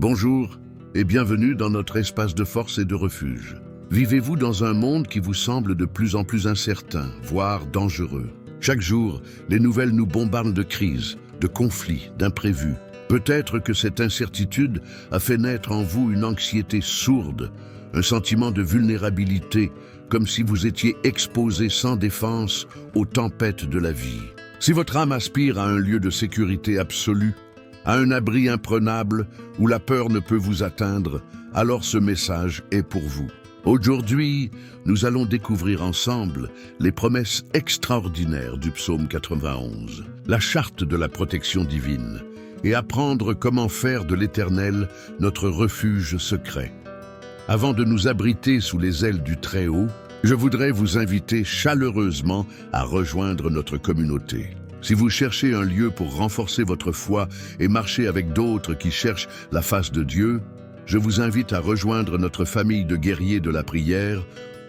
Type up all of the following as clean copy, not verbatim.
Bonjour et bienvenue dans notre espace de force et de refuge. Vivez-vous dans un monde qui vous semble de plus en plus incertain, voire dangereux? Chaque jour, les nouvelles nous bombardent de crises, de conflits, d'imprévus. Peut-être que cette incertitude a fait naître en vous une anxiété sourde, un sentiment de vulnérabilité, comme si vous étiez exposé sans défense aux tempêtes de la vie. Si votre âme aspire à un lieu de sécurité absolue, à un abri imprenable où la peur ne peut vous atteindre, alors ce message est pour vous. Aujourd'hui, nous allons découvrir ensemble les promesses extraordinaires du psaume 91, la charte de la protection divine, et apprendre comment faire de l'Éternel notre refuge secret. Avant de nous abriter sous les ailes du Très-Haut, je voudrais vous inviter chaleureusement à rejoindre notre communauté. Si vous cherchez un lieu pour renforcer votre foi et marcher avec d'autres qui cherchent la face de Dieu, je vous invite à rejoindre notre famille de guerriers de la prière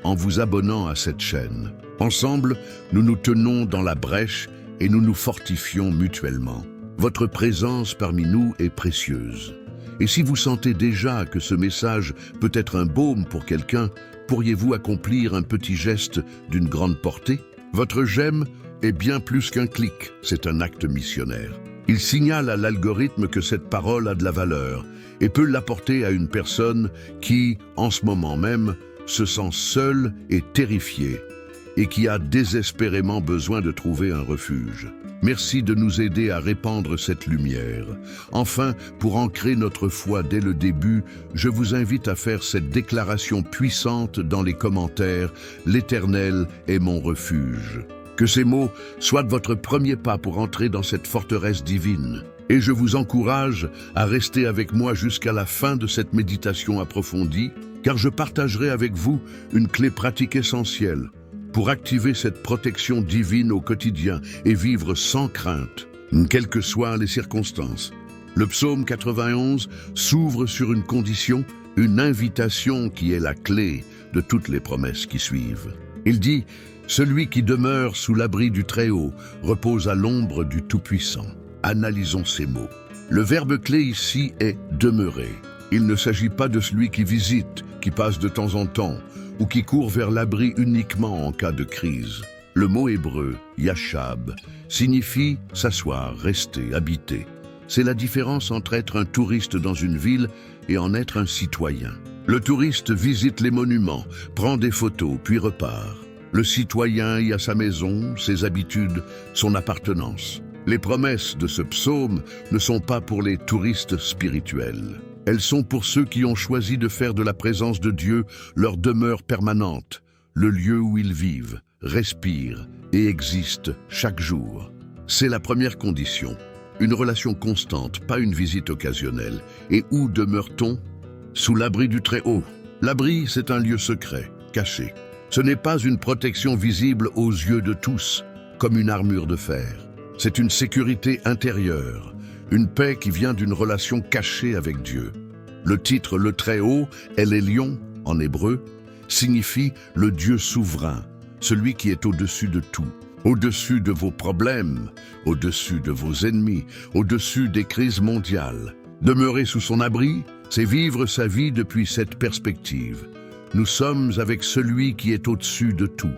en vous abonnant à cette chaîne. Ensemble, nous nous tenons dans la brèche et nous nous fortifions mutuellement. Votre présence parmi nous est précieuse. Et si vous sentez déjà que ce message peut être un baume pour quelqu'un, pourriez-vous accomplir un petit geste d'une grande portée? Votre j'aime est bien plus qu'un clic, c'est un acte missionnaire. Il signale à l'algorithme que cette parole a de la valeur et peut l'apporter à une personne qui, en ce moment même, se sent seule et terrifiée et qui a désespérément besoin de trouver un refuge. Merci de nous aider à répandre cette lumière. Enfin, pour ancrer notre foi dès le début, je vous invite à faire cette déclaration puissante dans les commentaires « L'Éternel est mon refuge ». Que ces mots soient votre premier pas pour entrer dans cette forteresse divine. Et je vous encourage à rester avec moi jusqu'à la fin de cette méditation approfondie, car je partagerai avec vous une clé pratique essentielle pour activer cette protection divine au quotidien et vivre sans crainte, quelles que soient les circonstances. Le psaume 91 s'ouvre sur une condition, une invitation qui est la clé de toutes les promesses qui suivent. Il dit « Celui qui demeure sous l'abri du Très-Haut repose à l'ombre du Tout-Puissant ». Analysons ces mots. Le verbe clé ici est « demeurer ». Il ne s'agit pas de celui qui visite, qui passe de temps en temps, ou qui court vers l'abri uniquement en cas de crise. Le mot hébreu, yashab, signifie s'asseoir, rester, habiter. C'est la différence entre être un touriste dans une ville et en être un citoyen. Le touriste visite les monuments, prend des photos, puis repart. Le citoyen y a sa maison, ses habitudes, son appartenance. Les promesses de ce psaume ne sont pas pour les touristes spirituels. Elles sont pour ceux qui ont choisi de faire de la présence de Dieu leur demeure permanente, le lieu où ils vivent, respirent et existent chaque jour. C'est la première condition, une relation constante, pas une visite occasionnelle. Et où demeure-t-on? Sous l'abri du Très-Haut. L'abri, c'est un lieu secret, caché. Ce n'est pas une protection visible aux yeux de tous, comme une armure de fer. C'est une sécurité intérieure, une paix qui vient d'une relation cachée avec Dieu. Le titre « Le Très-Haut » El Elyon, en hébreu, signifie le Dieu souverain, celui qui est au-dessus de tout, au-dessus de vos problèmes, au-dessus de vos ennemis, au-dessus des crises mondiales. Demeurer sous son abri, c'est vivre sa vie depuis cette perspective. Nous sommes avec celui qui est au-dessus de tout.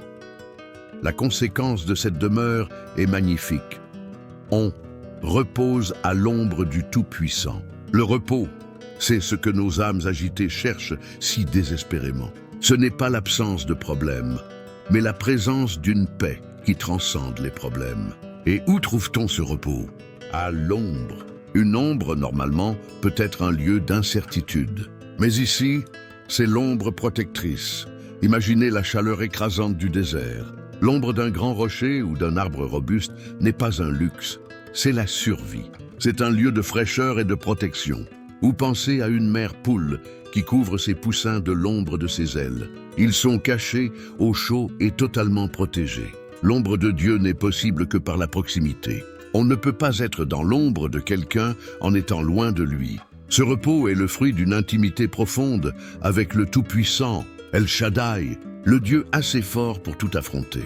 La conséquence de cette demeure est magnifique. On repose à l'ombre du Tout-Puissant. Le repos, c'est ce que nos âmes agitées cherchent si désespérément. Ce n'est pas l'absence de problèmes, mais la présence d'une paix qui transcende les problèmes. Et où trouve-t-on ce repos? À l'ombre. Une ombre, normalement, peut être un lieu d'incertitude. Mais ici, c'est l'ombre protectrice. Imaginez la chaleur écrasante du désert. L'ombre d'un grand rocher ou d'un arbre robuste n'est pas un luxe, c'est la survie. C'est un lieu de fraîcheur et de protection. Ou pensez à une mère poule qui couvre ses poussins de l'ombre de ses ailes. Ils sont cachés, au chaud et totalement protégés. L'ombre de Dieu n'est possible que par la proximité. On ne peut pas être dans l'ombre de quelqu'un en étant loin de lui. Ce repos est le fruit d'une intimité profonde avec le Tout-Puissant, El Shaddai, le Dieu assez fort pour tout affronter.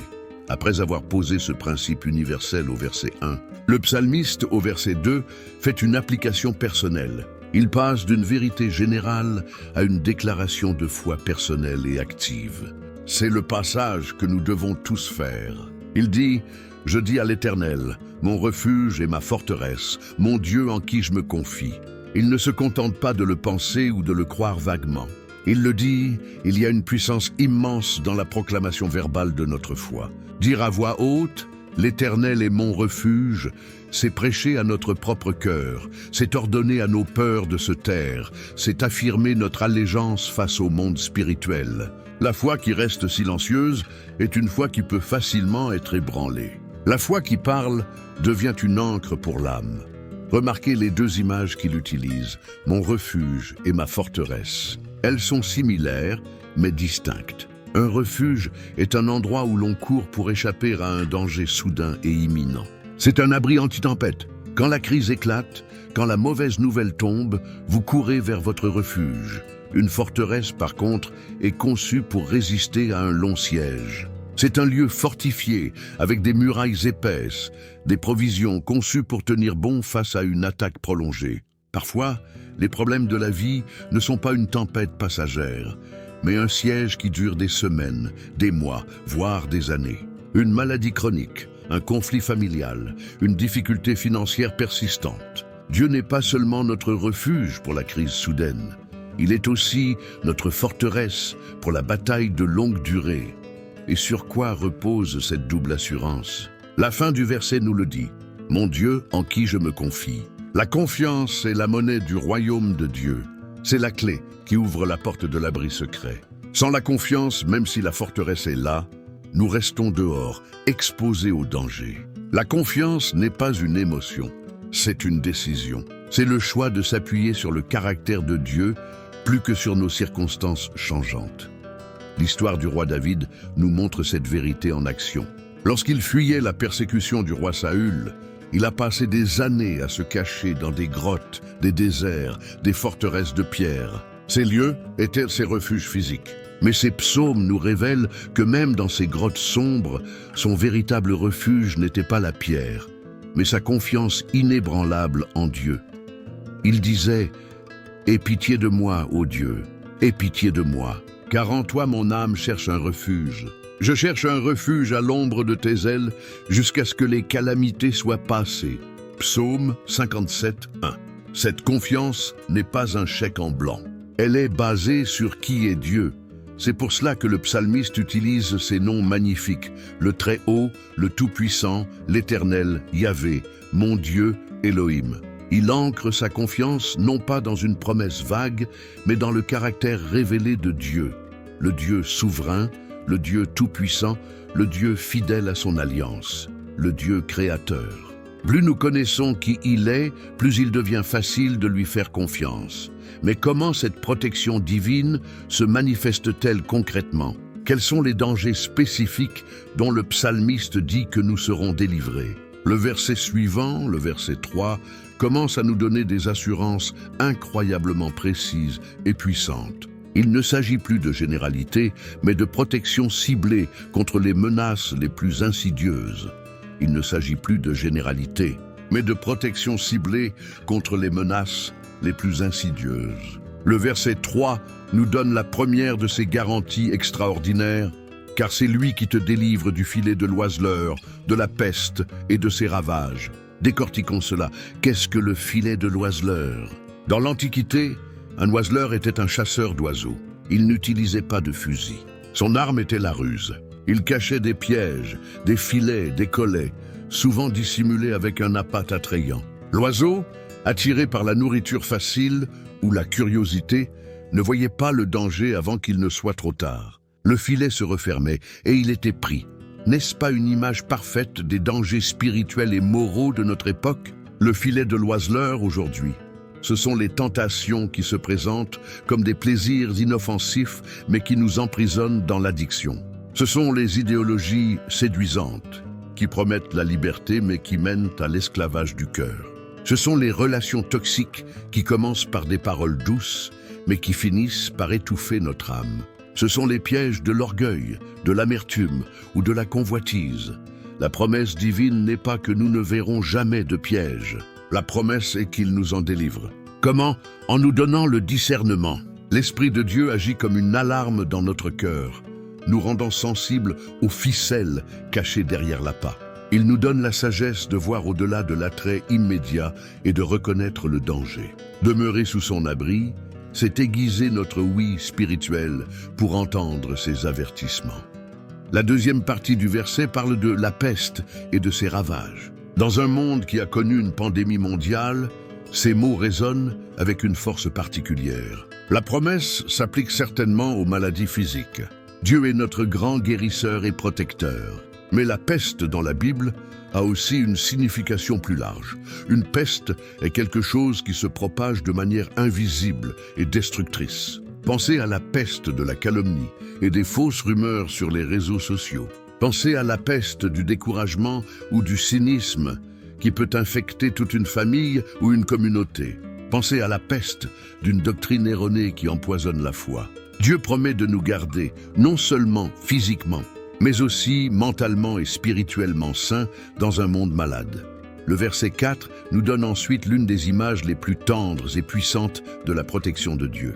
Après avoir posé ce principe universel au verset 1, le psalmiste, au verset 2, fait une application personnelle. Il passe d'une vérité générale à une déclaration de foi personnelle et active. C'est le passage que nous devons tous faire. Il dit « Je dis à l'Éternel, mon refuge et ma forteresse, mon Dieu en qui je me confie. » Il ne se contente pas de le penser ou de le croire vaguement. Il le dit, il y a une puissance immense dans la proclamation verbale de notre foi. Dire à voix haute « L'Éternel est mon refuge », c'est prêcher à notre propre cœur, c'est ordonner à nos peurs de se taire, c'est affirmer notre allégeance face au monde spirituel. La foi qui reste silencieuse est une foi qui peut facilement être ébranlée. La foi qui parle devient une ancre pour l'âme. Remarquez les deux images qu'il utilise, mon refuge et ma forteresse. Elles sont similaires, mais distinctes. Un refuge est un endroit où l'on court pour échapper à un danger soudain et imminent. C'est un abri anti-tempête. Quand la crise éclate, quand la mauvaise nouvelle tombe, vous courez vers votre refuge. Une forteresse, par contre, est conçue pour résister à un long siège. C'est un lieu fortifié, avec des murailles épaisses, des provisions conçues pour tenir bon face à une attaque prolongée. Parfois, les problèmes de la vie ne sont pas une tempête passagère, mais un siège qui dure des semaines, des mois, voire des années. Une maladie chronique, un conflit familial, une difficulté financière persistante. Dieu n'est pas seulement notre refuge pour la crise soudaine, il est aussi notre forteresse pour la bataille de longue durée. Et sur quoi repose cette double assurance? La fin du verset nous le dit. « Mon Dieu en qui je me confie ». La confiance est la monnaie du royaume de Dieu. C'est la clé qui ouvre la porte de l'abri secret. Sans la confiance, même si la forteresse est là, nous restons dehors, exposés au danger. La confiance n'est pas une émotion, c'est une décision. C'est le choix de s'appuyer sur le caractère de Dieu plus que sur nos circonstances changeantes. L'histoire du roi David nous montre cette vérité en action. Lorsqu'il fuyait la persécution du roi Saül, il a passé des années à se cacher dans des grottes, des déserts, des forteresses de pierre. Ces lieux étaient ses refuges physiques. Mais ces psaumes nous révèlent que même dans ces grottes sombres, son véritable refuge n'était pas la pierre, mais sa confiance inébranlable en Dieu. Il disait « Aie pitié de moi, ô Dieu, aie pitié de moi, car en toi mon âme cherche un refuge. Je cherche un refuge à l'ombre de tes ailes jusqu'à ce que les calamités soient passées. » Psaume 57, 1. Cette confiance n'est pas un chèque en blanc. Elle est basée sur qui est Dieu. C'est pour cela que le psalmiste utilise ces noms magnifiques, le Très-Haut, le Tout-Puissant, l'Éternel, Yahvé, mon Dieu, Elohim. Il ancre sa confiance non pas dans une promesse vague, mais dans le caractère révélé de Dieu, le Dieu souverain, le Dieu tout-puissant, le Dieu fidèle à son alliance, le Dieu créateur. Plus nous connaissons qui il est, plus il devient facile de lui faire confiance. Mais comment cette protection divine se manifeste-t-elle concrètement? Quels sont les dangers spécifiques dont le psalmiste dit que nous serons délivrés? Le verset suivant, le verset 3, commence à nous donner des assurances incroyablement précises et puissantes. Il ne s'agit plus de généralité, mais de protection ciblée contre les menaces les plus insidieuses. Il ne s'agit plus de généralité, mais de protection ciblée contre les menaces les plus insidieuses. Le verset 3 nous donne la première de ces garanties extraordinaires, car c'est lui qui te délivre du filet de l'oiseleur, de la peste et de ses ravages. Décortiquons cela. Qu'est-ce que le filet de l'oiseleur? Dans l'Antiquité, un oiseleur était un chasseur d'oiseaux. Il n'utilisait pas de fusil. Son arme était la ruse. Il cachait des pièges, des filets, des collets, souvent dissimulés avec un appât attrayant. L'oiseau, attiré par la nourriture facile ou la curiosité, ne voyait pas le danger avant qu'il ne soit trop tard. Le filet se refermait et il était pris. N'est-ce pas une image parfaite des dangers spirituels et moraux de notre époque? Le filet de l'oiseleur aujourd'hui, ce sont les tentations qui se présentent comme des plaisirs inoffensifs mais qui nous emprisonnent dans l'addiction. Ce sont les idéologies séduisantes qui promettent la liberté mais qui mènent à l'esclavage du cœur. Ce sont les relations toxiques qui commencent par des paroles douces, mais qui finissent par étouffer notre âme. Ce sont les pièges de l'orgueil, de l'amertume ou de la convoitise. La promesse divine n'est pas que nous ne verrons jamais de pièges. La promesse est qu'il nous en délivre. Comment? En nous donnant le discernement. L'Esprit de Dieu agit comme une alarme dans notre cœur, nous rendant sensibles aux ficelles cachées derrière l'appât. Il nous donne la sagesse de voir au-delà de l'attrait immédiat et de reconnaître le danger. Demeurer sous son abri, c'est aiguiser notre oui spirituel pour entendre ses avertissements. La deuxième partie du verset parle de la peste et de ses ravages. Dans un monde qui a connu une pandémie mondiale, ces mots résonnent avec une force particulière. La promesse s'applique certainement aux maladies physiques. Dieu est notre grand guérisseur et protecteur. Mais la peste dans la Bible a aussi une signification plus large. Une peste est quelque chose qui se propage de manière invisible et destructrice. Pensez à la peste de la calomnie et des fausses rumeurs sur les réseaux sociaux. Pensez à la peste du découragement ou du cynisme qui peut infecter toute une famille ou une communauté. Pensez à la peste d'une doctrine erronée qui empoisonne la foi. Dieu promet de nous garder, non seulement physiquement, mais aussi mentalement et spirituellement sains dans un monde malade. Le verset 4 nous donne ensuite l'une des images les plus tendres et puissantes de la protection de Dieu.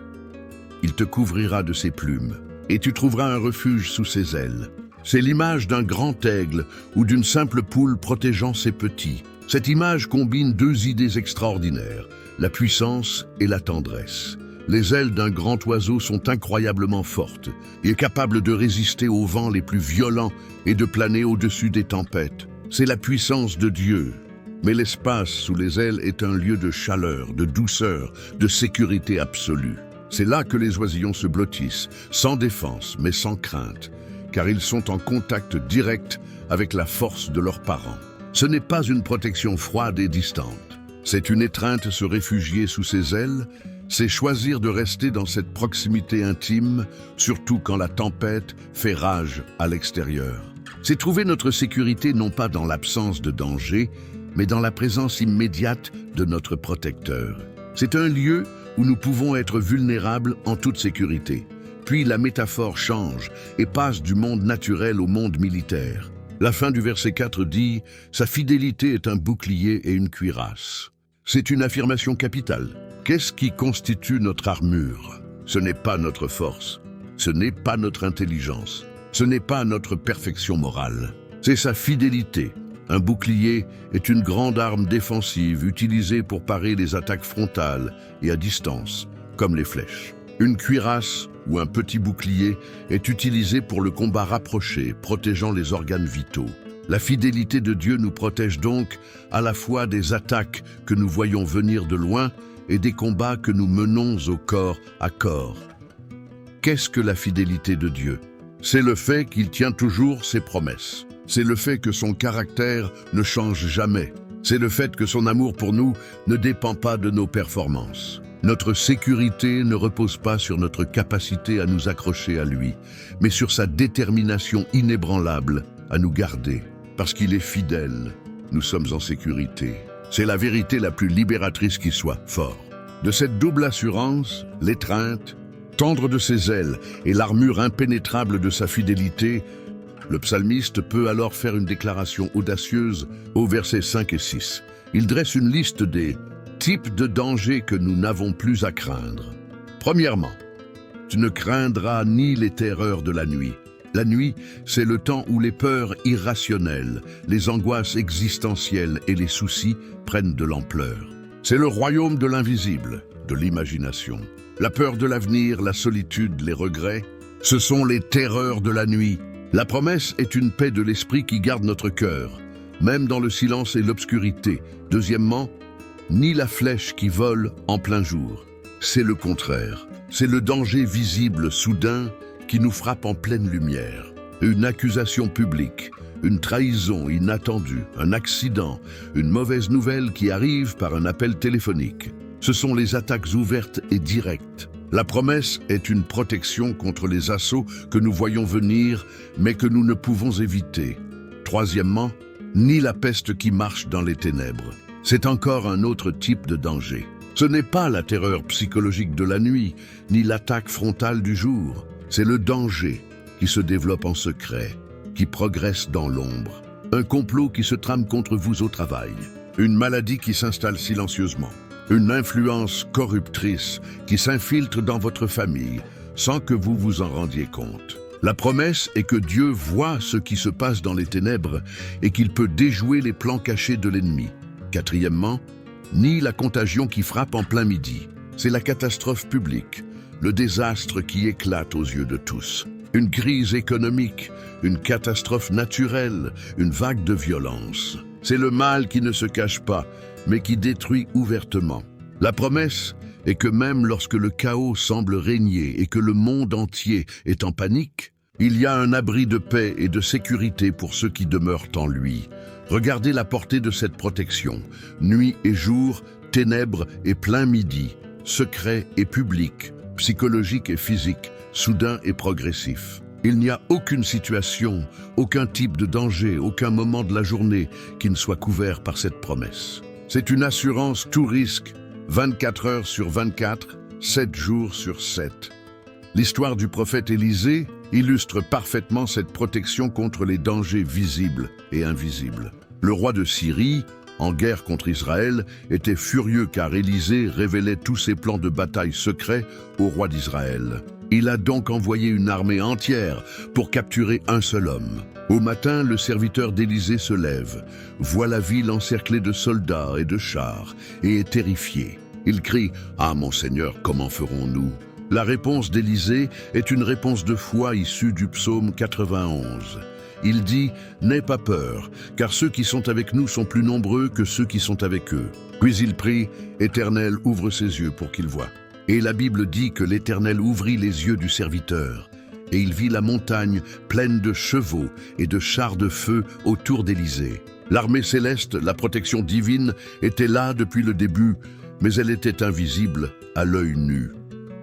Il te couvrira de ses plumes, et tu trouveras un refuge sous ses ailes. C'est l'image d'un grand aigle ou d'une simple poule protégeant ses petits. Cette image combine deux idées extraordinaires, la puissance et la tendresse. Les ailes d'un grand oiseau sont incroyablement fortes et capables de résister aux vents les plus violents et de planer au-dessus des tempêtes. C'est la puissance de Dieu. Mais l'espace sous les ailes est un lieu de chaleur, de douceur, de sécurité absolue. C'est là que les oisillons se blottissent, sans défense mais sans crainte, car ils sont en contact direct avec la force de leurs parents. Ce n'est pas une protection froide et distante. C'est une étreinte se réfugier sous ses ailes. C'est choisir de rester dans cette proximité intime, surtout quand la tempête fait rage à l'extérieur. C'est trouver notre sécurité non pas dans l'absence de danger, mais dans la présence immédiate de notre protecteur. C'est un lieu où nous pouvons être vulnérables en toute sécurité. Puis la métaphore change et passe du monde naturel au monde militaire. La fin du verset 4 dit « Sa fidélité est un bouclier et une cuirasse ». C'est une affirmation capitale. Qu'est-ce qui constitue notre armure? Ce n'est pas notre force, ce n'est pas notre intelligence, ce n'est pas notre perfection morale. C'est sa fidélité. Un bouclier est une grande arme défensive utilisée pour parer les attaques frontales et à distance, comme les flèches. Une cuirasse ou un petit bouclier est utilisé pour le combat rapproché, protégeant les organes vitaux. La fidélité de Dieu nous protège donc à la fois des attaques que nous voyons venir de loin et des combats que nous menons au corps à corps. Qu'est-ce que la fidélité de Dieu? C'est le fait qu'il tient toujours ses promesses. C'est le fait que son caractère ne change jamais. C'est le fait que son amour pour nous ne dépend pas de nos performances. Notre sécurité ne repose pas sur notre capacité à nous accrocher à lui, mais sur sa détermination inébranlable à nous garder. Parce qu'il est fidèle, nous sommes en sécurité. C'est la vérité la plus libératrice qui soit, fort. De cette double assurance, l'étreinte, tendre de ses ailes et l'armure impénétrable de sa fidélité, le psalmiste peut alors faire une déclaration audacieuse aux versets 5 et 6. Il dresse une liste des types de dangers que nous n'avons plus à craindre. Premièrement, tu ne craindras ni les terreurs de la nuit. La nuit, c'est le temps où les peurs irrationnelles, les angoisses existentielles et les soucis prennent de l'ampleur. C'est le royaume de l'invisible, de l'imagination. La peur de l'avenir, la solitude, les regrets, ce sont les terreurs de la nuit. La promesse est une paix de l'esprit qui garde notre cœur, même dans le silence et l'obscurité. Deuxièmement, ni la flèche qui vole en plein jour. C'est le contraire. C'est le danger visible, soudain, qui nous frappe en pleine lumière. Une accusation publique, une trahison inattendue, un accident, une mauvaise nouvelle qui arrive par un appel téléphonique. Ce sont les attaques ouvertes et directes. La promesse est une protection contre les assauts que nous voyons venir, mais que nous ne pouvons éviter. Troisièmement, ni la peste qui marche dans les ténèbres. C'est encore un autre type de danger. Ce n'est pas la terreur psychologique de la nuit, ni l'attaque frontale du jour. C'est le danger qui se développe en secret, qui progresse dans l'ombre. Un complot qui se trame contre vous au travail. Une maladie qui s'installe silencieusement. une influence corruptrice qui s'infiltre dans votre famille sans que vous vous en rendiez compte. La promesse est que Dieu voit ce qui se passe dans les ténèbres et qu'il peut déjouer les plans cachés de l'ennemi. Quatrièmement, ni la contagion qui frappe en plein midi. C'est la catastrophe publique, le désastre qui éclate aux yeux de tous. Une crise économique, une catastrophe naturelle, une vague de violence. C'est le mal qui ne se cache pas, mais qui détruit ouvertement. La promesse est que même lorsque le chaos semble régner et que le monde entier est en panique, il y a un abri de paix et de sécurité pour ceux qui demeurent en lui. Regardez la portée de cette protection. Nuit et jour, ténèbres et plein midi, secret et public, psychologique et physique, soudain et progressif. Il n'y a aucune situation, aucun type de danger, aucun moment de la journée qui ne soit couvert par cette promesse. C'est une assurance tout risque, 24 heures sur 24, 7 jours sur 7. L'histoire du prophète Élisée illustre parfaitement cette protection contre les dangers visibles et invisibles. Le roi de Syrie, en guerre contre Israël, était furieux car Élisée révélait tous ses plans de bataille secrets au roi d'Israël. Il a donc envoyé une armée entière pour capturer un seul homme. Au matin, le serviteur d'Élisée se lève, voit la ville encerclée de soldats et de chars, et est terrifié. Il crie « Ah, mon Seigneur, comment ferons-nous » La réponse d'Élisée est une réponse de foi issue du psaume 91. Il dit « N'aie pas peur, car ceux qui sont avec nous sont plus nombreux que ceux qui sont avec eux. » Puis il prie « Éternel, ouvre ses yeux pour qu'il voie. » Et la Bible dit que l'Éternel ouvrit les yeux du serviteur, et il vit la montagne pleine de chevaux et de chars de feu autour d'Élisée. L'armée céleste, la protection divine, était là depuis le début, mais elle était invisible à l'œil nu.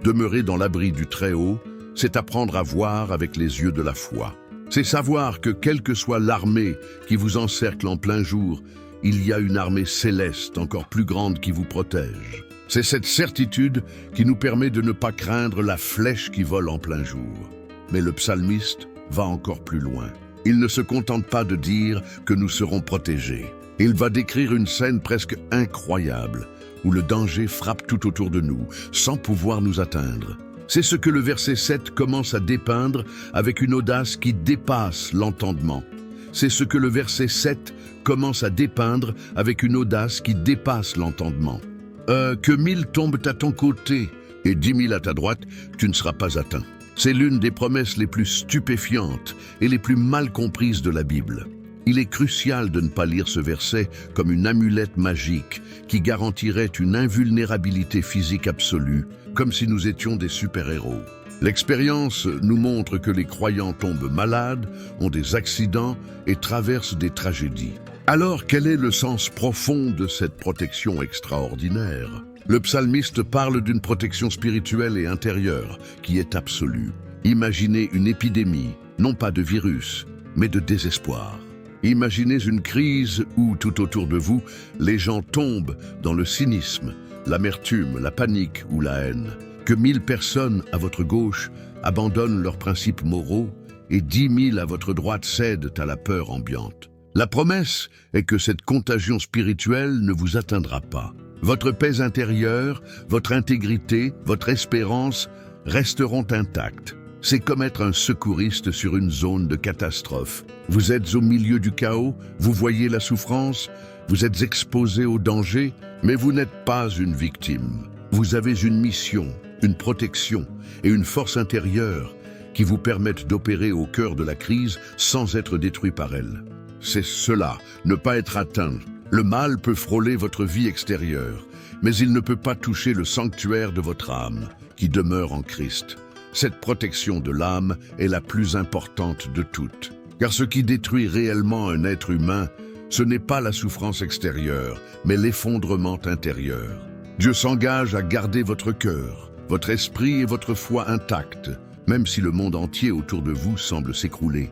Demeurer dans l'abri du Très-Haut, c'est apprendre à voir avec les yeux de la foi. C'est savoir que quelle que soit l'armée qui vous encercle en plein jour, il y a une armée céleste encore plus grande qui vous protège. C'est cette certitude qui nous permet de ne pas craindre la flèche qui vole en plein jour. Mais le psalmiste va encore plus loin. Il ne se contente pas de dire que nous serons protégés. Il va décrire une scène presque incroyable, où le danger frappe tout autour de nous, sans pouvoir nous atteindre. C'est ce que le verset 7 commence à dépeindre avec une audace qui dépasse l'entendement. C'est ce que le verset 7 commence à dépeindre avec une audace qui dépasse l'entendement. Que 1000 tombent à ton côté et 10 000 à ta droite, tu ne seras pas atteint. C'est l'une des promesses les plus stupéfiantes et les plus mal comprises de la Bible. Il est crucial de ne pas lire ce verset comme une amulette magique qui garantirait une invulnérabilité physique absolue, comme si nous étions des super-héros. L'expérience nous montre que les croyants tombent malades, ont des accidents et traversent des tragédies. Alors, quel est le sens profond de cette protection extraordinaire ? Le psalmiste parle d'une protection spirituelle et intérieure qui est absolue. Imaginez une épidémie, non pas de virus, mais de désespoir. Imaginez une crise où, tout autour de vous, les gens tombent dans le cynisme, l'amertume, la panique ou la haine. Que 1000 personnes à votre gauche abandonnent leurs principes moraux et 10 000 à votre droite cèdent à la peur ambiante. La promesse est que cette contagion spirituelle ne vous atteindra pas. Votre paix intérieure, votre intégrité, votre espérance resteront intactes. C'est comme être un secouriste sur une zone de catastrophe. Vous êtes au milieu du chaos, vous voyez la souffrance, vous êtes exposé au danger, mais vous n'êtes pas une victime. Vous avez une mission, une protection et une force intérieure qui vous permettent d'opérer au cœur de la crise sans être détruit par elle. C'est cela, ne pas être atteint. Le mal peut frôler votre vie extérieure, mais il ne peut pas toucher le sanctuaire de votre âme, qui demeure en Christ. Cette protection de l'âme est la plus importante de toutes. Car ce qui détruit réellement un être humain, ce n'est pas la souffrance extérieure, mais l'effondrement intérieur. Dieu s'engage à garder votre cœur, votre esprit et votre foi intacts, même si le monde entier autour de vous semble s'écrouler.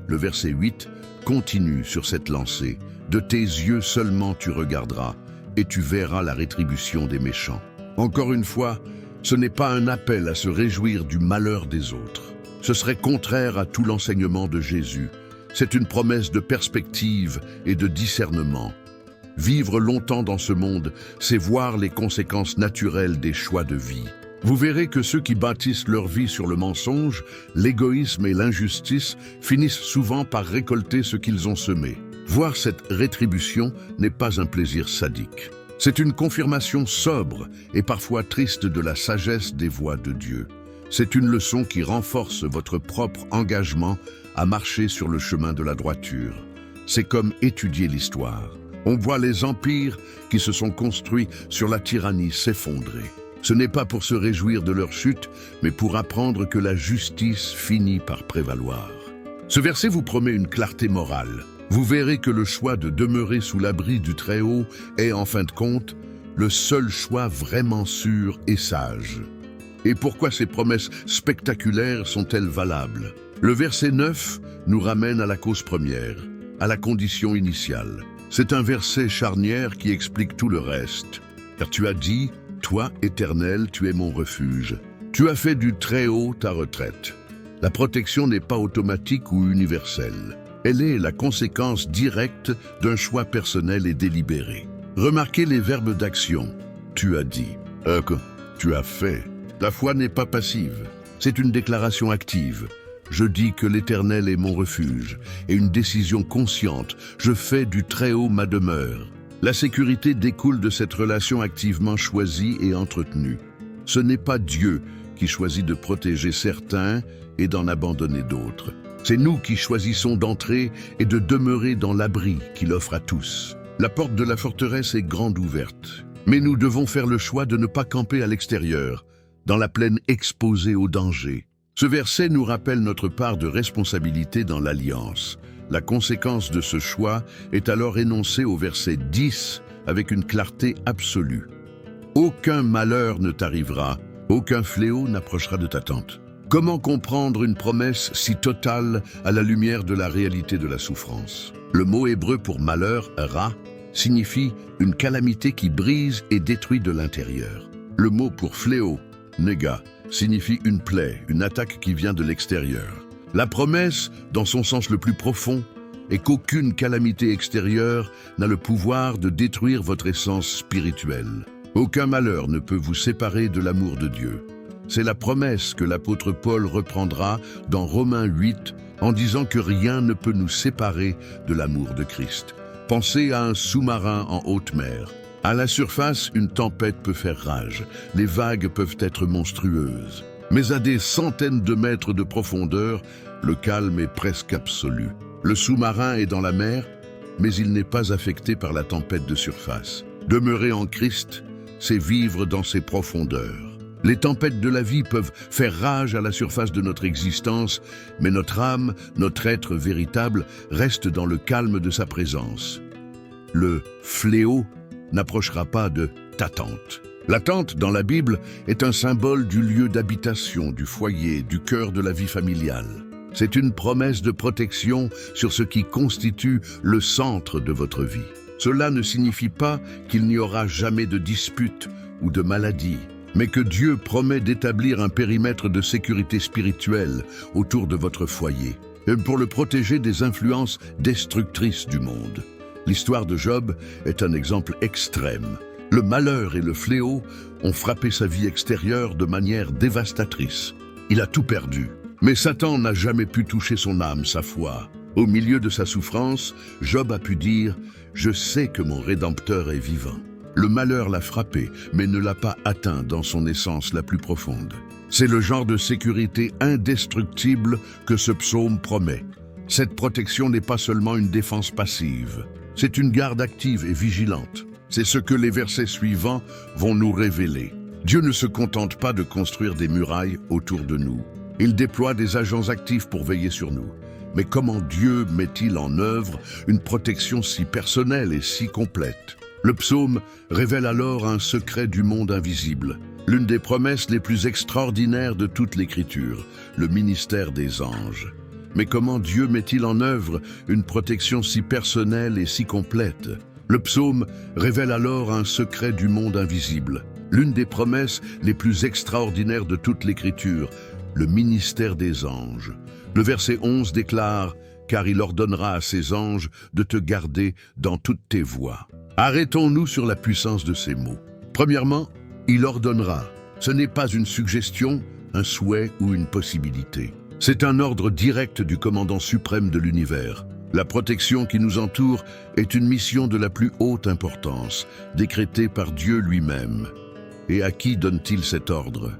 Le verset 8 continue sur cette lancée. De tes yeux seulement tu regarderas, et tu verras la rétribution des méchants. Encore une fois, ce n'est pas un appel à se réjouir du malheur des autres. Ce serait contraire à tout l'enseignement de Jésus. C'est une promesse de perspective et de discernement. Vivre longtemps dans ce monde, c'est voir les conséquences naturelles des choix de vie. Vous verrez que ceux qui bâtissent leur vie sur le mensonge, l'égoïsme et l'injustice finissent souvent par récolter ce qu'ils ont semé. Voir cette rétribution n'est pas un plaisir sadique. C'est une confirmation sobre et parfois triste de la sagesse des voies de Dieu. C'est une leçon qui renforce votre propre engagement à marcher sur le chemin de la droiture. C'est comme étudier l'histoire. On voit les empires qui se sont construits sur la tyrannie s'effondrer. Ce n'est pas pour se réjouir de leur chute, mais pour apprendre que la justice finit par prévaloir. Ce verset vous promet une clarté morale. Vous verrez que le choix de demeurer sous l'abri du Très-Haut est, en fin de compte, le seul choix vraiment sûr et sage. Et pourquoi ces promesses spectaculaires sont-elles valables? Le verset 9 nous ramène à la cause première, à la condition initiale. C'est un verset charnière qui explique tout le reste. Car tu as dit, toi, Éternel, tu es mon refuge. Tu as fait du Très-Haut ta retraite. La protection n'est pas automatique ou universelle. Elle est la conséquence directe d'un choix personnel et délibéré. Remarquez les verbes d'action. Tu as dit. Tu as fait. La foi n'est pas passive. C'est une déclaration active. Je dis que l'Éternel est mon refuge, et une décision consciente. Je fais du Très-Haut ma demeure. La sécurité découle de cette relation activement choisie et entretenue. Ce n'est pas Dieu qui choisit de protéger certains et d'en abandonner d'autres. C'est nous qui choisissons d'entrer et de demeurer dans l'abri qu'il offre à tous. La porte de la forteresse est grande ouverte, mais nous devons faire le choix de ne pas camper à l'extérieur, dans la plaine exposée au danger. Ce verset nous rappelle notre part de responsabilité dans l'alliance. La conséquence de ce choix est alors énoncée au verset 10 avec une clarté absolue. Aucun malheur ne t'arrivera, aucun fléau n'approchera de ta tente. Comment comprendre une promesse si totale à la lumière de la réalité de la souffrance? Le mot hébreu pour malheur, ra, signifie une calamité qui brise et détruit de l'intérieur. Le mot pour fléau, nega, signifie une plaie, une attaque qui vient de l'extérieur. La promesse, dans son sens le plus profond, est qu'aucune calamité extérieure n'a le pouvoir de détruire votre essence spirituelle. Aucun malheur ne peut vous séparer de l'amour de Dieu. C'est la promesse que l'apôtre Paul reprendra dans Romains 8 en disant que rien ne peut nous séparer de l'amour de Christ. Pensez à un sous-marin en haute mer. À la surface, une tempête peut faire rage. Les vagues peuvent être monstrueuses. Mais à des centaines de mètres de profondeur, le calme est presque absolu. Le sous-marin est dans la mer, mais il n'est pas affecté par la tempête de surface. Demeurer en Christ, c'est vivre dans ses profondeurs. Les tempêtes de la vie peuvent faire rage à la surface de notre existence, mais notre âme, notre être véritable, reste dans le calme de sa présence. Le fléau n'approchera pas de ta tente. La tente, dans la Bible, est un symbole du lieu d'habitation, du foyer, du cœur de la vie familiale. C'est une promesse de protection sur ce qui constitue le centre de votre vie. Cela ne signifie pas qu'il n'y aura jamais de dispute ou de maladie, mais que Dieu promet d'établir un périmètre de sécurité spirituelle autour de votre foyer, pour le protéger des influences destructrices du monde. L'histoire de Job est un exemple extrême. Le malheur et le fléau ont frappé sa vie extérieure de manière dévastatrice. Il a tout perdu. Mais Satan n'a jamais pu toucher son âme, sa foi. Au milieu de sa souffrance, Job a pu dire « Je sais que mon Rédempteur est vivant ». Le malheur l'a frappé, mais ne l'a pas atteint dans son essence la plus profonde. C'est le genre de sécurité indestructible que ce psaume promet. Cette protection n'est pas seulement une défense passive, c'est une garde active et vigilante. C'est ce que les versets suivants vont nous révéler. Dieu ne se contente pas de construire des murailles autour de nous. Il déploie des agents actifs pour veiller sur nous. Mais comment Dieu met-il en œuvre une protection si personnelle et si complète? Le psaume révèle alors un secret du monde invisible, l'une des promesses les plus extraordinaires de toute l'Écriture, le ministère des anges. Mais comment Dieu met-il en œuvre une protection si personnelle et si complète? Le psaume révèle alors un secret du monde invisible, l'une des promesses les plus extraordinaires de toute l'Écriture, le ministère des anges. Le verset 11 déclare « Car il ordonnera à ses anges de te garder dans toutes tes voies ». Arrêtons-nous sur la puissance de ces mots. Premièrement, il ordonnera. Ce n'est pas une suggestion, un souhait ou une possibilité. C'est un ordre direct du commandant suprême de l'univers. La protection qui nous entoure est une mission de la plus haute importance, décrétée par Dieu lui-même. Et à qui donne-t-il cet ordre?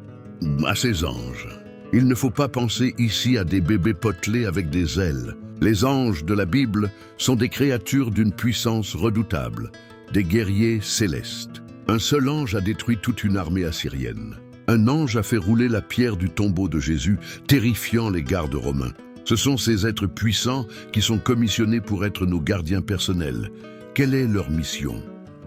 À ses anges. Il ne faut pas penser ici à des bébés potelés avec des ailes. Les anges de la Bible sont des créatures d'une puissance redoutable, des guerriers célestes. Un seul ange a détruit toute une armée assyrienne. Un ange a fait rouler la pierre du tombeau de Jésus, terrifiant les gardes romains. Ce sont ces êtres puissants qui sont commissionnés pour être nos gardiens personnels. Quelle est leur mission?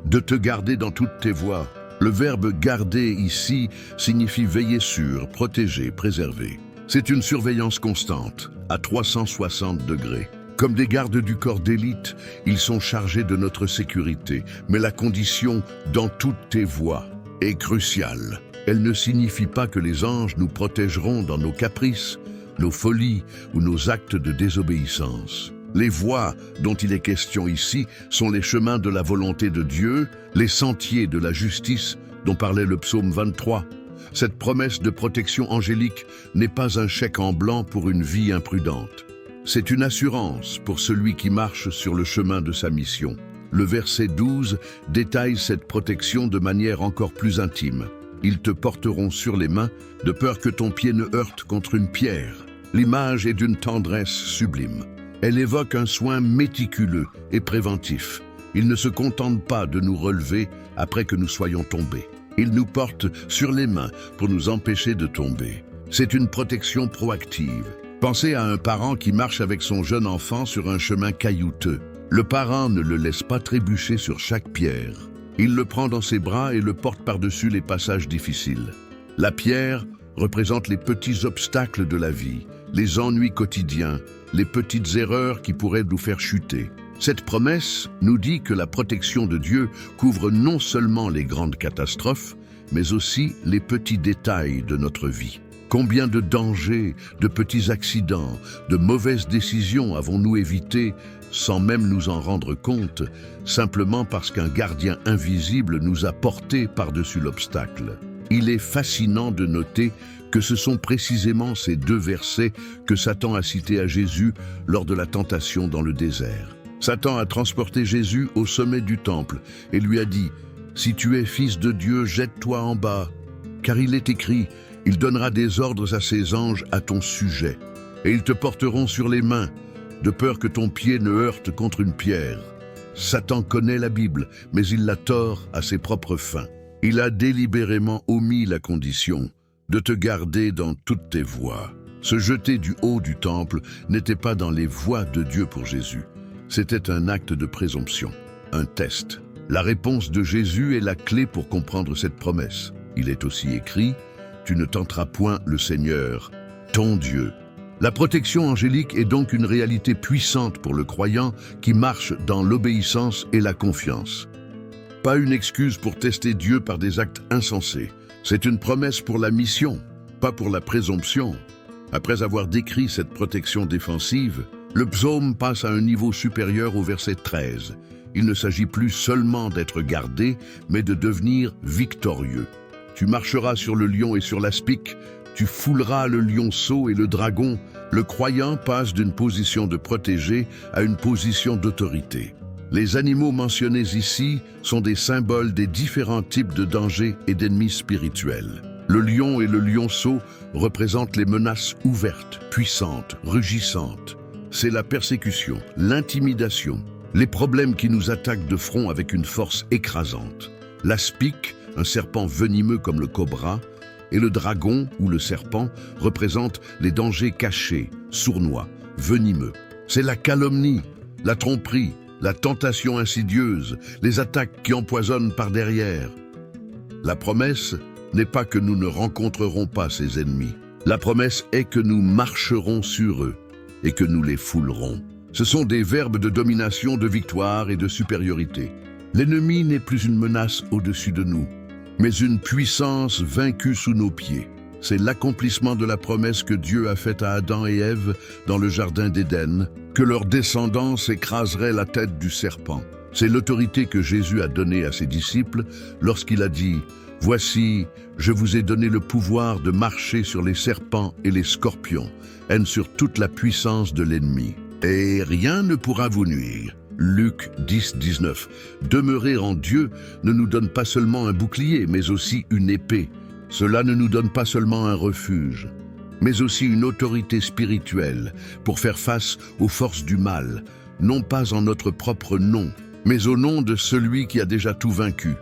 De te garder dans toutes tes voies. Le verbe « garder » ici signifie veiller sur, protéger, préserver. C'est une surveillance constante, à 360 degrés. Comme des gardes du corps d'élite, ils sont chargés de notre sécurité. Mais la condition « dans toutes tes voies » est cruciale. Elle ne signifie pas que les anges nous protégeront dans nos caprices, nos folies ou nos actes de désobéissance. Les voies dont il est question ici sont les chemins de la volonté de Dieu, les sentiers de la justice dont parlait le psaume 23. Cette promesse de protection angélique n'est pas un chèque en blanc pour une vie imprudente. C'est une assurance pour celui qui marche sur le chemin de sa mission. Le verset 12 détaille cette protection de manière encore plus intime. Ils te porteront sur les mains, de peur que ton pied ne heurte contre une pierre. L'image est d'une tendresse sublime. Elle évoque un soin méticuleux et préventif. Il ne se contente pas de nous relever après que nous soyons tombés. Il nous porte sur les mains pour nous empêcher de tomber. C'est une protection proactive. Pensez à un parent qui marche avec son jeune enfant sur un chemin caillouteux. Le parent ne le laisse pas trébucher sur chaque pierre. Il le prend dans ses bras et le porte par-dessus les passages difficiles. La pierre représente les petits obstacles de la vie, les ennuis quotidiens, les petites erreurs qui pourraient nous faire chuter. Cette promesse nous dit que la protection de Dieu couvre non seulement les grandes catastrophes, mais aussi les petits détails de notre vie. Combien de dangers, de petits accidents, de mauvaises décisions avons-nous évité sans même nous en rendre compte, simplement parce qu'un gardien invisible nous a portés par-dessus l'obstacle. Il est fascinant de noter que ce sont précisément ces deux versets que Satan a cités à Jésus lors de la tentation dans le désert. Satan a transporté Jésus au sommet du temple et lui a dit « Si tu es fils de Dieu, jette-toi en bas, car il est écrit, il donnera des ordres à ses anges à ton sujet, et ils te porteront sur les mains, de peur que ton pied ne heurte contre une pierre. » Satan connaît la Bible, mais il la tord à ses propres fins. Il a délibérément omis la condition de te garder dans toutes tes voies. Se jeter du haut du temple n'était pas dans les voies de Dieu pour Jésus. C'était un acte de présomption, un test. La réponse de Jésus est la clé pour comprendre cette promesse. Il est aussi écrit « Tu ne tenteras point le Seigneur, ton Dieu ». La protection angélique est donc une réalité puissante pour le croyant qui marche dans l'obéissance et la confiance. Pas une excuse pour tester Dieu par des actes insensés. C'est une promesse pour la mission, pas pour la présomption. Après avoir décrit cette protection défensive, le psaume passe à un niveau supérieur au verset 13. Il ne s'agit plus seulement d'être gardé, mais de devenir victorieux. Tu marcheras sur le lion et sur l'aspic, tu fouleras le lionceau et le dragon. Le croyant passe d'une position de protégé à une position d'autorité. Les animaux mentionnés ici sont des symboles des différents types de dangers et d'ennemis spirituels. Le lion et le lionceau représentent les menaces ouvertes, puissantes, rugissantes. C'est la persécution, l'intimidation, les problèmes qui nous attaquent de front avec une force écrasante. L'aspic, un serpent venimeux comme le cobra, et le dragon ou le serpent représentent les dangers cachés, sournois, venimeux. C'est la calomnie, la tromperie, la tentation insidieuse, les attaques qui empoisonnent par derrière. La promesse n'est pas que nous ne rencontrerons pas ces ennemis. La promesse est que nous marcherons sur eux et que nous les foulerons. Ce sont des verbes de domination, de victoire et de supériorité. L'ennemi n'est plus une menace au-dessus de nous, mais une puissance vaincue sous nos pieds. C'est l'accomplissement de la promesse que Dieu a faite à Adam et Ève dans le jardin d'Éden, que leur descendance écraserait la tête du serpent. C'est l'autorité que Jésus a donnée à ses disciples lorsqu'il a dit « Voici, je vous ai donné le pouvoir de marcher sur les serpents et les scorpions, et sur toute la puissance de l'ennemi. Et rien ne pourra vous nuire. » Luc 10, 19. Demeurer en Dieu ne nous donne pas seulement un bouclier, mais aussi une épée. Cela ne nous donne pas seulement un refuge, mais aussi une autorité spirituelle pour faire face aux forces du mal, non pas en notre propre nom, mais au nom de celui qui a déjà tout vaincu.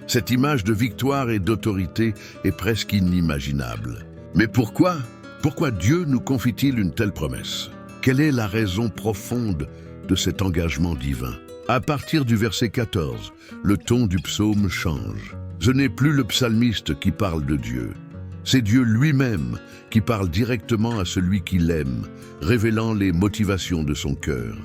Cette image de victoire et d'autorité est presque inimaginable. Mais pourquoi Dieu nous confie-t-il une telle promesse? Quelle est la raison profonde de cet engagement divin? À partir du verset 14, le ton du psaume change. Ce n'est plus le psalmiste qui parle de Dieu. C'est Dieu lui-même qui parle directement à celui qui l'aime, révélant les motivations de son cœur.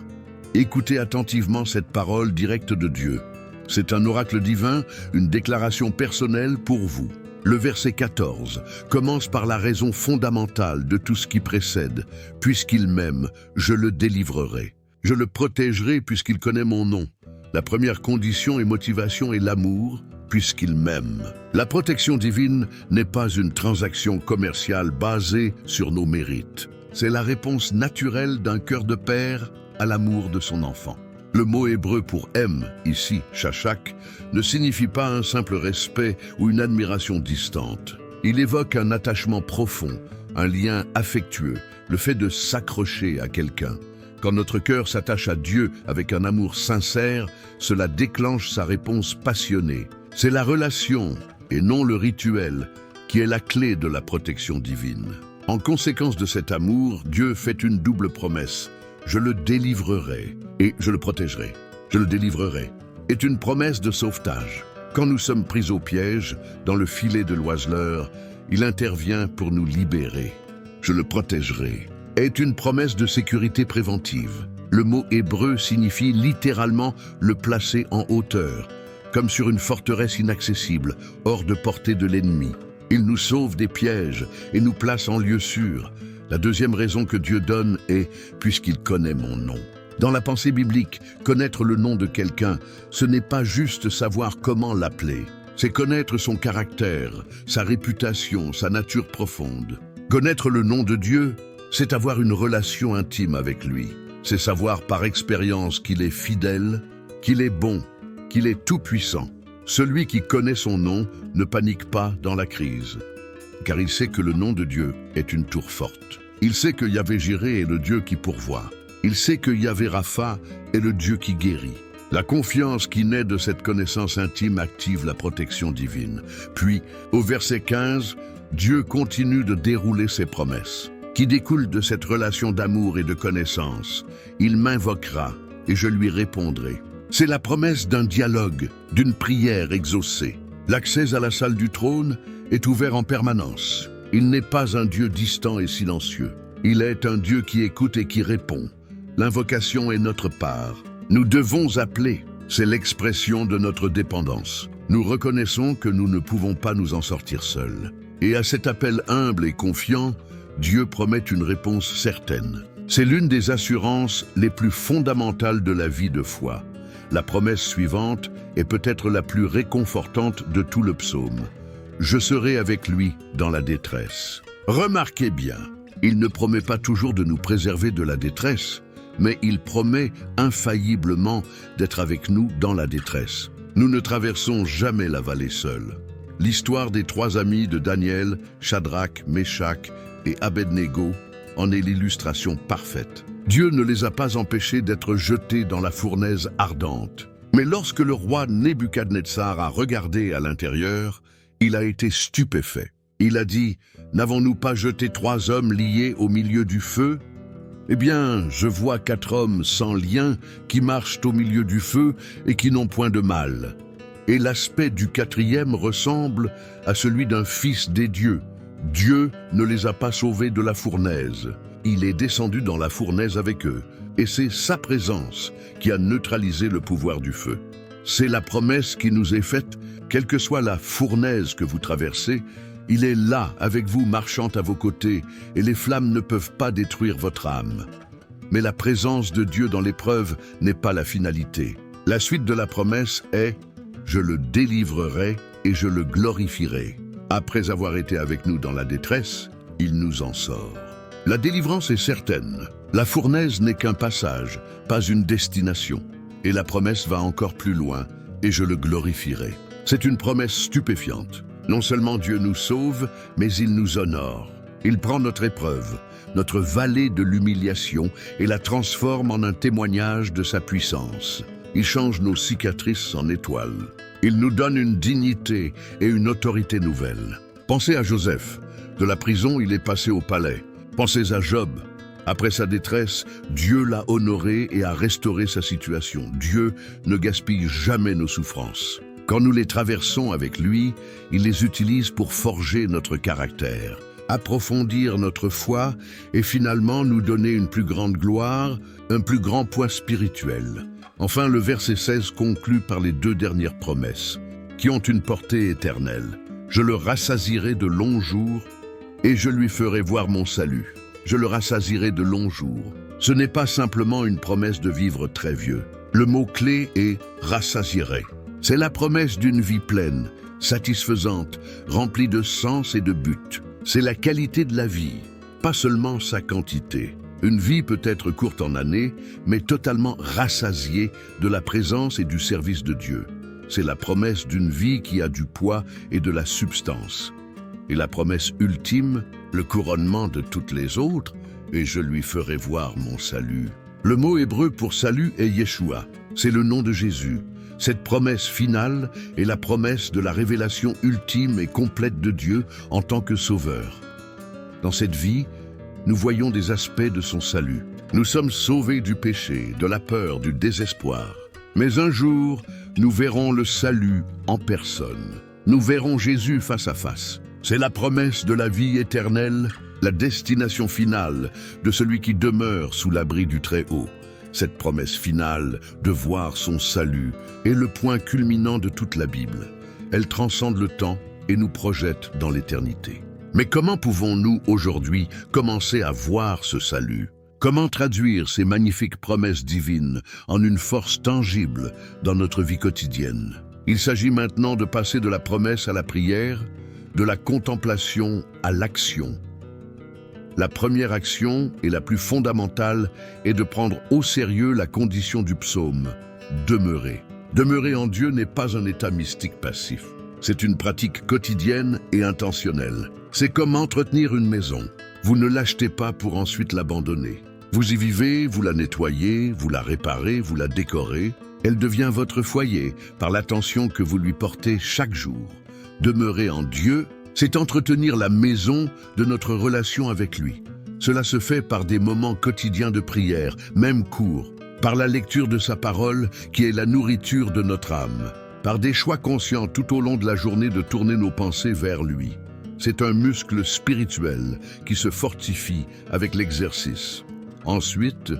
Écoutez attentivement cette parole directe de Dieu. C'est un oracle divin, une déclaration personnelle pour vous. Le verset 14 commence par la raison fondamentale de tout ce qui précède. « Puisqu'il m'aime, je le délivrerai. Je le protégerai puisqu'il connaît mon nom. » La première condition et motivation est l'amour, puisqu'il m'aime. La protection divine n'est pas une transaction commerciale basée sur nos mérites. C'est la réponse naturelle d'un cœur de père à l'amour de son enfant. Le mot hébreu pour « aime », ici, shachak, ne signifie pas un simple respect ou une admiration distante. Il évoque un attachement profond, un lien affectueux, le fait de s'accrocher à quelqu'un. Quand notre cœur s'attache à Dieu avec un amour sincère, cela déclenche sa réponse passionnée. C'est la relation, et non le rituel, qui est la clé de la protection divine. En conséquence de cet amour, Dieu fait une double promesse. Je le délivrerai et je le protégerai. Je le délivrerai est une promesse de sauvetage. Quand nous sommes pris au piège, dans le filet de l'oiseleur, il intervient pour nous libérer. Je le protégerai est une promesse de sécurité préventive. Le mot hébreu signifie littéralement le placer en hauteur, comme sur une forteresse inaccessible, hors de portée de l'ennemi. Il nous sauve des pièges et nous place en lieu sûr. La deuxième raison que Dieu donne est « puisqu'il connaît mon nom ». Dans la pensée biblique, connaître le nom de quelqu'un, ce n'est pas juste savoir comment l'appeler. C'est connaître son caractère, sa réputation, sa nature profonde. Connaître le nom de Dieu, c'est avoir une relation intime avec lui. C'est savoir par expérience qu'il est fidèle, qu'il est bon, qu'il est tout-puissant. Celui qui connaît son nom ne panique pas dans la crise, car il sait que le nom de Dieu est une tour forte. Il sait que Yahvé Jireh est le Dieu qui pourvoit. Il sait que Yahvé Rapha est le Dieu qui guérit. La confiance qui naît de cette connaissance intime active la protection divine. Puis, au verset 15, Dieu continue de dérouler ses promesses, qui découlent de cette relation d'amour et de connaissance. Il m'invoquera et je lui répondrai. C'est la promesse d'un dialogue, d'une prière exaucée. L'accès à la salle du trône est ouvert en permanence. Il n'est pas un Dieu distant et silencieux. Il est un Dieu qui écoute et qui répond. L'invocation est notre part. Nous devons appeler. C'est l'expression de notre dépendance. Nous reconnaissons que nous ne pouvons pas nous en sortir seuls. Et à cet appel humble et confiant, Dieu promet une réponse certaine. C'est l'une des assurances les plus fondamentales de la vie de foi. La promesse suivante est peut-être la plus réconfortante de tout le psaume. Je serai avec lui dans la détresse. Remarquez bien, il ne promet pas toujours de nous préserver de la détresse, mais il promet infailliblement d'être avec nous dans la détresse. Nous ne traversons jamais la vallée seuls. L'histoire des trois amis de Daniel, Shadrach, Meshach et Abednego en est l'illustration parfaite. Dieu ne les a pas empêchés d'être jetés dans la fournaise ardente. Mais lorsque le roi Nebuchadnezzar a regardé à l'intérieur, il a été stupéfait. Il a dit « N'avons-nous pas jeté 3 hommes liés au milieu du feu ? Eh bien, je vois 4 hommes sans lien qui marchent au milieu du feu et qui n'ont point de mal. Et l'aspect du 4e ressemble à celui d'un fils des dieux. Dieu ne les a pas sauvés de la fournaise. Il est descendu dans la fournaise avec eux, et c'est sa présence qui a neutralisé le pouvoir du feu. C'est la promesse qui nous est faite, quelle que soit la fournaise que vous traversez, il est là avec vous marchant à vos côtés, et les flammes ne peuvent pas détruire votre âme. Mais la présence de Dieu dans l'épreuve n'est pas la finalité. La suite de la promesse est « Je le délivrerai et je le glorifierai ». Après avoir été avec nous dans la détresse, il nous en sort. La délivrance est certaine. La fournaise n'est qu'un passage, pas une destination. Et la promesse va encore plus loin, et je le glorifierai. C'est une promesse stupéfiante. Non seulement Dieu nous sauve, mais il nous honore. Il prend notre épreuve, notre vallée de l'humiliation, et la transforme en un témoignage de sa puissance. Il change nos cicatrices en étoiles. Il nous donne une dignité et une autorité nouvelle. Pensez à Joseph. De la prison, il est passé au palais. Pensez à Job. Après sa détresse, Dieu l'a honoré et a restauré sa situation. Dieu ne gaspille jamais nos souffrances. Quand nous les traversons avec lui, il les utilise pour forger notre caractère, approfondir notre foi et finalement nous donner une plus grande gloire, un plus grand poids spirituel. Enfin, le verset 16 conclut par les 2 dernières promesses, qui ont une portée éternelle. Je le rassasierai de longs jours et je lui ferai voir mon salut. Je le rassasierai de longs jours. Ce n'est pas simplement une promesse de vivre très vieux. Le mot-clé est « rassasierai ». C'est la promesse d'une vie pleine, satisfaisante, remplie de sens et de but. C'est la qualité de la vie, pas seulement sa quantité. Une vie peut être courte en années, mais totalement rassasiée de la présence et du service de Dieu. C'est la promesse d'une vie qui a du poids et de la substance. Et la promesse ultime, le couronnement de toutes les autres, et je lui ferai voir mon salut. Le mot hébreu pour salut est Yeshua, c'est le nom de Jésus. Cette promesse finale est la promesse de la révélation ultime et complète de Dieu en tant que sauveur. Dans cette vie, nous voyons des aspects de son salut. Nous sommes sauvés du péché, de la peur, du désespoir. Mais un jour, nous verrons le salut en personne. Nous verrons Jésus face à face. C'est la promesse de la vie éternelle, la destination finale de celui qui demeure sous l'abri du Très-Haut. Cette promesse finale de voir son salut est le point culminant de toute la Bible. Elle transcende le temps et nous projette dans l'éternité. Mais comment pouvons-nous aujourd'hui commencer à voir ce salut? Comment traduire ces magnifiques promesses divines en une force tangible dans notre vie quotidienne? Il s'agit maintenant de passer de la promesse à la prière, de la contemplation à l'action. La première action, et la plus fondamentale, est de prendre au sérieux la condition du psaume, demeurer. Demeurer en Dieu n'est pas un état mystique passif. C'est une pratique quotidienne et intentionnelle. C'est comme entretenir une maison. Vous ne l'achetez pas pour ensuite l'abandonner. Vous y vivez, vous la nettoyez, vous la réparez, vous la décorez. Elle devient votre foyer par l'attention que vous lui portez chaque jour. Demeurer en Dieu, c'est entretenir la maison de notre relation avec lui. Cela se fait par des moments quotidiens de prière, même courts, par la lecture de sa parole qui est la nourriture de notre âme, par des choix conscients tout au long de la journée de tourner nos pensées vers lui. C'est un muscle spirituel qui se fortifie avec l'exercice. Ensuite,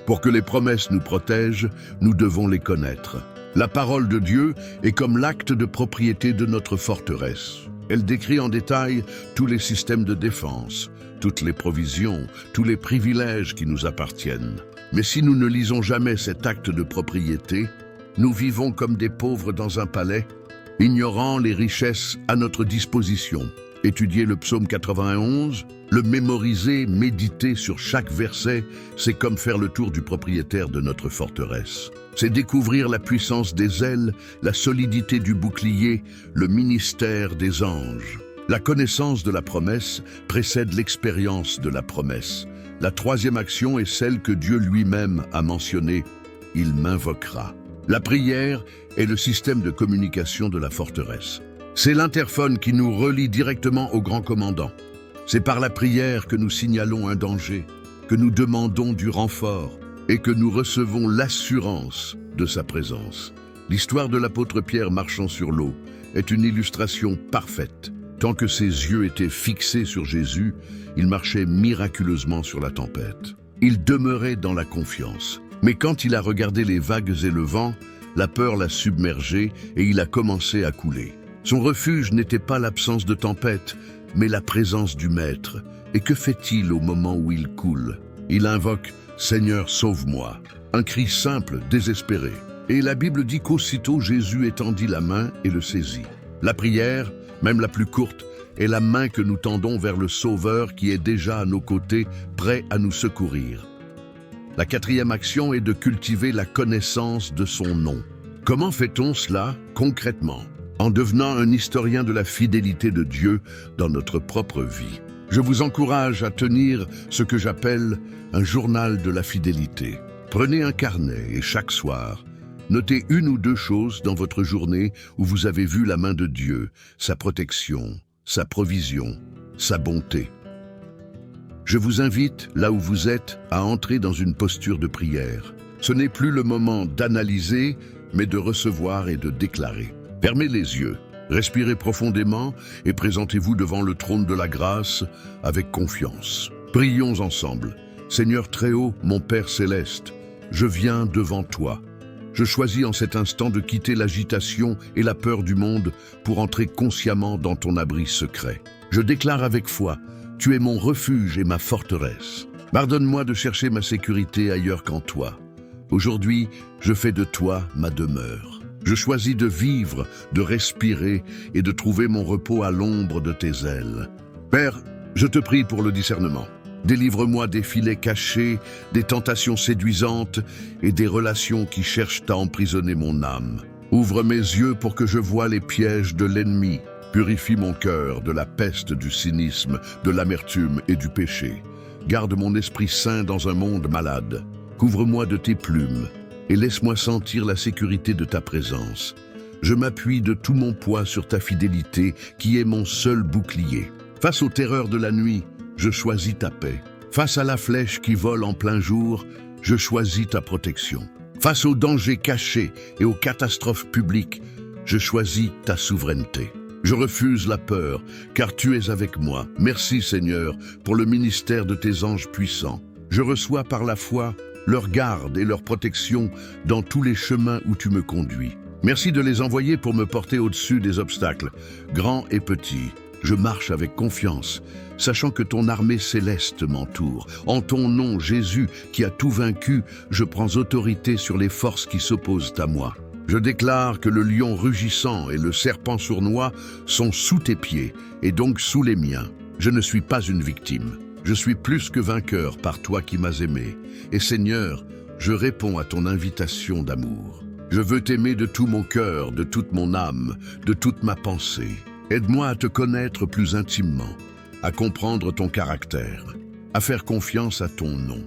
pour que les promesses nous protègent, nous devons les connaître. La parole de Dieu est comme l'acte de propriété de notre forteresse. Elle décrit en détail tous les systèmes de défense, toutes les provisions, tous les privilèges qui nous appartiennent. Mais si nous ne lisons jamais cet acte de propriété, nous vivons comme des pauvres dans un palais, ignorant les richesses à notre disposition. Étudier le psaume 91, le mémoriser, méditer sur chaque verset, c'est comme faire le tour du propriétaire de notre forteresse. C'est découvrir la puissance des ailes, la solidité du bouclier, le ministère des anges. La connaissance de la promesse précède l'expérience de la promesse. La troisième action est celle que Dieu lui-même a mentionnée. Il m'invoquera. La prière est le système de communication de la forteresse. C'est l'interphone qui nous relie directement au grand commandant. C'est par la prière que nous signalons un danger, que nous demandons du renfort et que nous recevons l'assurance de sa présence. L'histoire de l'apôtre Pierre marchant sur l'eau est une illustration parfaite. Tant que ses yeux étaient fixés sur Jésus, il marchait miraculeusement sur la tempête. Il demeurait dans la confiance. Mais quand il a regardé les vagues et le vent, la peur l'a submergé et il a commencé à couler. Son refuge n'était pas l'absence de tempête, mais la présence du Maître. Et que fait-il au moment où il coule? Il invoque « Seigneur, sauve-moi ». Un cri simple, désespéré. Et la Bible dit qu'aussitôt Jésus étendit la main et le saisit. La prière, même la plus courte, est la main que nous tendons vers le Sauveur qui est déjà à nos côtés, prêt à nous secourir. La quatrième action est de cultiver la connaissance de son nom. Comment fait-on cela concrètement? En devenant un historien de la fidélité de Dieu dans notre propre vie. Je vous encourage à tenir ce que j'appelle un journal de la fidélité. Prenez un carnet et chaque soir, notez une ou deux choses dans votre journée où vous avez vu la main de Dieu, sa protection, sa provision, sa bonté. Je vous invite, là où vous êtes, à entrer dans une posture de prière. Ce n'est plus le moment d'analyser, mais de recevoir et de déclarer. Fermez les yeux, respirez profondément et présentez-vous devant le trône de la grâce avec confiance. Prions ensemble. Seigneur Très-Haut, mon Père Céleste, je viens devant toi. Je choisis en cet instant de quitter l'agitation et la peur du monde pour entrer consciemment dans ton abri secret. Je déclare avec foi, tu es mon refuge et ma forteresse. Pardonne-moi de chercher ma sécurité ailleurs qu'en toi. Aujourd'hui, je fais de toi ma demeure. Je choisis de vivre, de respirer et de trouver mon repos à l'ombre de tes ailes. Père, je te prie pour le discernement. Délivre-moi des filets cachés, des tentations séduisantes et des relations qui cherchent à emprisonner mon âme. Ouvre mes yeux pour que je voie les pièges de l'ennemi. Purifie mon cœur de la peste du cynisme, de l'amertume et du péché. Garde mon esprit sain dans un monde malade. Couvre-moi de tes plumes et laisse-moi sentir la sécurité de ta présence. Je m'appuie de tout mon poids sur ta fidélité qui est mon seul bouclier. Face aux terreurs de la nuit, je choisis ta paix. Face à la flèche qui vole en plein jour, je choisis ta protection. Face aux dangers cachés et aux catastrophes publiques, je choisis ta souveraineté. Je refuse la peur, car tu es avec moi. Merci Seigneur pour le ministère de tes anges puissants. Je reçois par la foi leur garde et leur protection dans tous les chemins où tu me conduis. Merci de les envoyer pour me porter au-dessus des obstacles, grands et petits. Je marche avec confiance, sachant que ton armée céleste m'entoure. En ton nom, Jésus, qui a tout vaincu, je prends autorité sur les forces qui s'opposent à moi. Je déclare que le lion rugissant et le serpent sournois sont sous tes pieds, et donc sous les miens. Je ne suis pas une victime. Je suis plus que vainqueur par toi qui m'as aimé. Et Seigneur, je réponds à ton invitation d'amour. Je veux t'aimer de tout mon cœur, de toute mon âme, de toute ma pensée. Aide-moi à te connaître plus intimement, à comprendre ton caractère, à faire confiance à ton nom.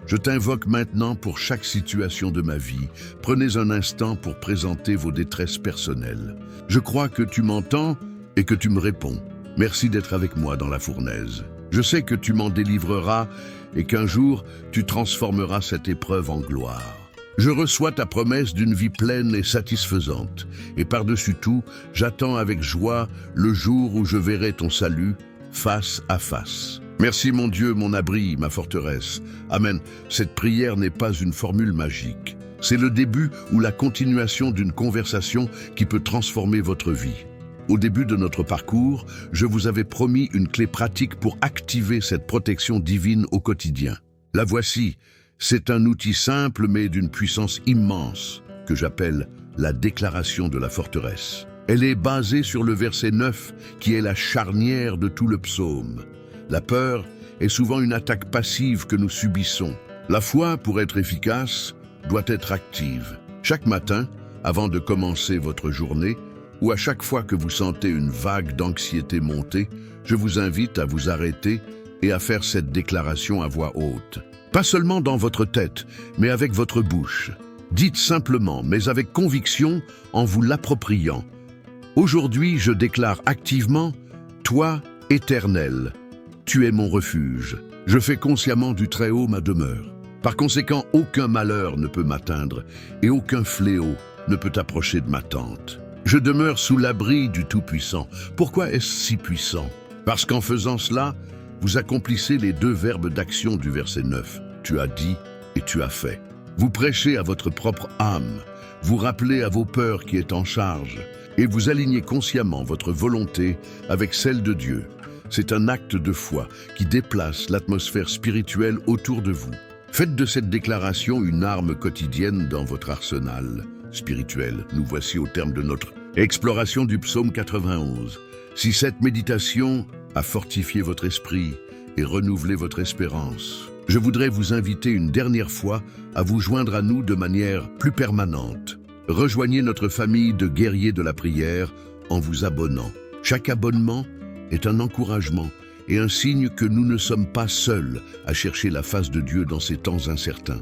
Je t'invoque maintenant pour chaque situation de ma vie. Prenez un instant pour présenter vos détresses personnelles. Je crois que tu m'entends et que tu me réponds. Merci d'être avec moi dans la fournaise. Je sais que tu m'en délivreras et qu'un jour, tu transformeras cette épreuve en gloire. Je reçois ta promesse d'une vie pleine et satisfaisante. Et par-dessus tout, j'attends avec joie le jour où je verrai ton salut face à face. Merci mon Dieu, mon abri, ma forteresse. Amen. Cette prière n'est pas une formule magique. C'est le début ou la continuation d'une conversation qui peut transformer votre vie. Au début de notre parcours, je vous avais promis une clé pratique pour activer cette protection divine au quotidien. La voici. C'est un outil simple mais d'une puissance immense que j'appelle la déclaration de la forteresse. Elle est basée sur le verset 9 qui est la charnière de tout le psaume. La peur est souvent une attaque passive que nous subissons. La foi, pour être efficace, doit être active. Chaque matin, avant de commencer votre journée, ou à chaque fois que vous sentez une vague d'anxiété monter, je vous invite à vous arrêter et à faire cette déclaration à voix haute. Pas seulement dans votre tête, mais avec votre bouche. Dites simplement, mais avec conviction, en vous l'appropriant. Aujourd'hui, je déclare activement, toi, Éternel, tu es mon refuge. Je fais consciemment du Très-Haut ma demeure. Par conséquent, aucun malheur ne peut m'atteindre et aucun fléau ne peut approcher de ma tente. Je demeure sous l'abri du Tout-Puissant. Pourquoi est-ce si puissant? Parce qu'en faisant cela, vous accomplissez les deux verbes d'action du verset 9. Tu as dit et tu as fait. Vous prêchez à votre propre âme, vous rappelez à vos peurs qui est en charge, et vous alignez consciemment votre volonté avec celle de Dieu. C'est un acte de foi qui déplace l'atmosphère spirituelle autour de vous. Faites de cette déclaration une arme quotidienne dans votre arsenal. spirituelle. Nous voici au terme de notre exploration du psaume 91. Si cette méditation a fortifié votre esprit et renouvelé votre espérance, je voudrais vous inviter une dernière fois à vous joindre à nous de manière plus permanente. Rejoignez notre famille de guerriers de la prière en vous abonnant. Chaque abonnement est un encouragement et un signe que nous ne sommes pas seuls à chercher la face de Dieu dans ces temps incertains.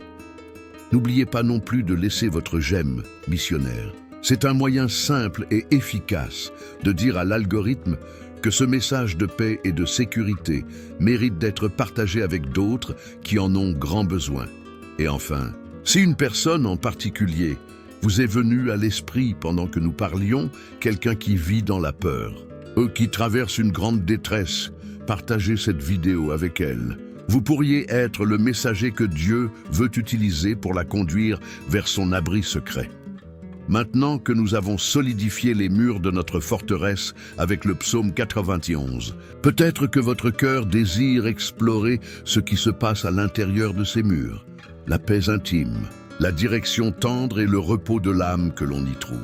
N'oubliez pas non plus de laisser votre j'aime missionnaire. C'est un moyen simple et efficace de dire à l'algorithme que ce message de paix et de sécurité mérite d'être partagé avec d'autres qui en ont grand besoin. Et enfin, si une personne en particulier vous est venue à l'esprit pendant que nous parlions, quelqu'un qui vit dans la peur, qui traverse une grande détresse, partagez cette vidéo avec elle. Vous pourriez être le messager que Dieu veut utiliser pour la conduire vers son abri secret. Maintenant que nous avons solidifié les murs de notre forteresse avec le psaume 91, peut-être que votre cœur désire explorer ce qui se passe à l'intérieur de ces murs, la paix intime, la direction tendre et le repos de l'âme que l'on y trouve.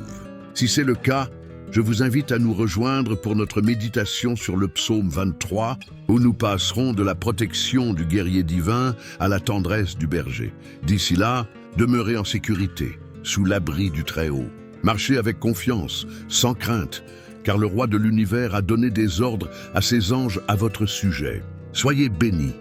Si c'est le cas, je vous invite à nous rejoindre pour notre méditation sur le psaume 23, où nous passerons de la protection du guerrier divin à la tendresse du berger. D'ici là, demeurez en sécurité, sous l'abri du Très-Haut. Marchez avec confiance, sans crainte, car le roi de l'univers a donné des ordres à ses anges à votre sujet. Soyez bénis.